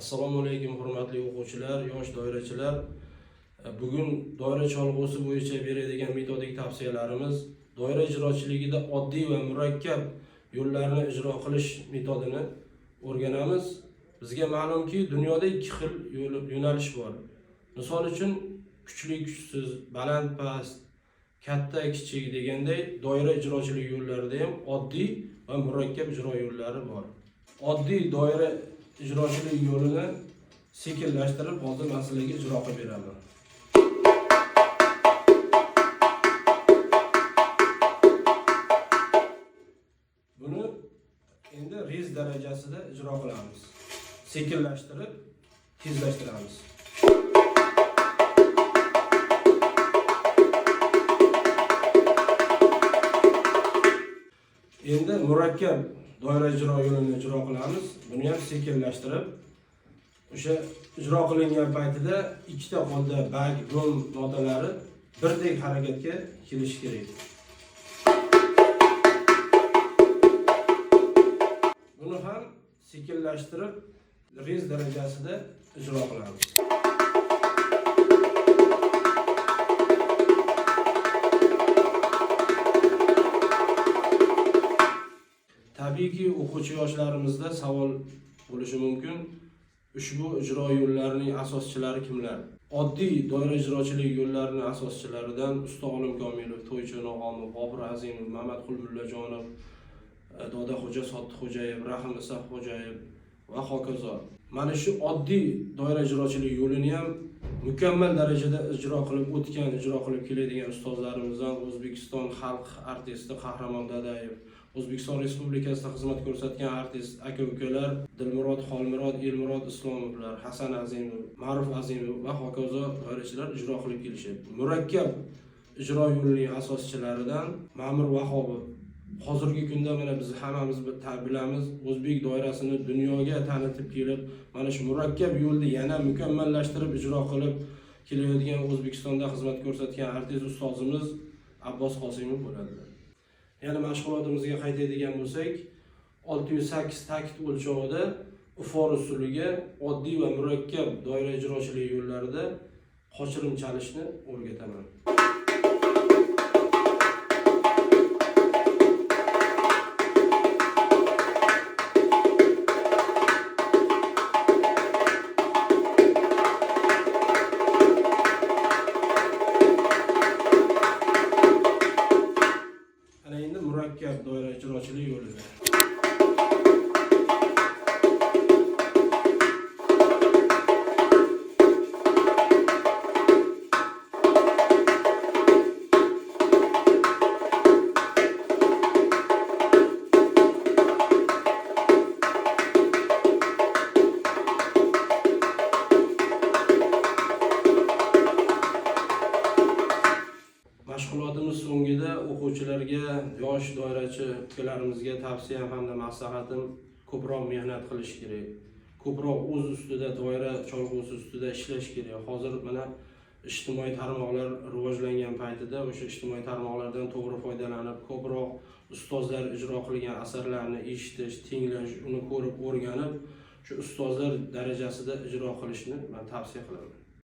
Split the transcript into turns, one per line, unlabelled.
Assalomu alaykum hurmatli o'quvchilar, yosh doirachilar. Bugun doira cholg'usi bo'yicha beradigan metodik tavsiyalarimiz doira ijrochiligida oddiy va murakkab yo'llarni ijro qilish metodini o'rganamiz. Bizga ma'lumki, dunyoda ikki xil yo'nalish bor. Misol uchun, kuchli kuchsiz, baland past, katta kichik deganday doira ijrochilik yo'llarida ham oddiy va murakkab ijro yo'llari bor. Oddiy doira ijrochilik yo'lini sekinlashtirib hozir men sizlarga ijro qilib beraman. Buni endi rez darajasida ijro qilamiz. Sekinlashtirib, tezlashtiramiz. Endi murakkab doira ijro yo'lini ijro qilamiz. Buni ham sekinlashtirib, o'sha ijro qilingan paytida ikkita qo'lda bag, gum notalari birdek harakatga kelishi kerak. Buni ham sekinlashtirib, rez darajasida ijro qilamiz. Tabiiyki, o'quvchi yoshlarimizda savol bo'lishi mumkin. Ushbu ijro yo'llarining asoschilari kimlar? Oddiy doira ijrochilik yo'llarining asoschilaridan Usta Olim Komilov, To'ychi Nog'omov, Bobur Azimov, Mamatqul Mullajonov, Dodaxo'ja Sottiqxo'jayev, Rahim Isahxo'jayev va hokazo. Mana shu oddiy doira ijrochilik yo'lini ham mukammal darajada ijro qilib keladigan ustozlarimizdan O'zbekiston xalq artisti Qahramon Dadayev, O'zbekiston Respublikasida xizmat ko'rsatgan artist aka-ukalar Dilmurod Xolmurod, Elmurod Islomovlar, Hasan Azimov, Ma'ruf Azimov va hokazo doirachilar ijro qilib kelishadi. Murakkab ijro yo'lining asoschilaridan Ma'mur Vahobov. Hozirgi kunda mana biz hammamiz bilamiz, o'zbek doirasini dunyoga tanitib kelib, mana shu murakkab yo'lni yana mukammallashtirib ijro qilib kelayotgan O'zbekistonda xizmat ko'rsatgan artist ustozimiz Abbos Qosimov bo'ladilar. Yana mashg'ulotimizga qaytadigan bo'lsak, 608 takt o'lchovida ufor usuliga oddiy va murakkab doira ijrochilik yo'llarida qochirim chalishni o'rgataman. Murakkab doira ijrochilik yo'lida. Mashg'ulotimiz so'ngida o'quvchilarga, yosh doirachi ukalarimizga tavsiyam hamda maslahatim ko'proq mehnat qilish kerak. Ko'proq o'z ustida, doira cholg'usi ustida ishlash kerak. Hozir mana ijtimoiy tarmoqlar rivojlangan paytida o'sha ijtimoiy tarmoqlardan to'g'ri foydalanib, ko'proq ustozlar ijro qilgan asarlarni eshitish, tinglash, uni ko'rib o'rganib, shu ustozlar darajasida ijro qilishni men tavsiya qilaman.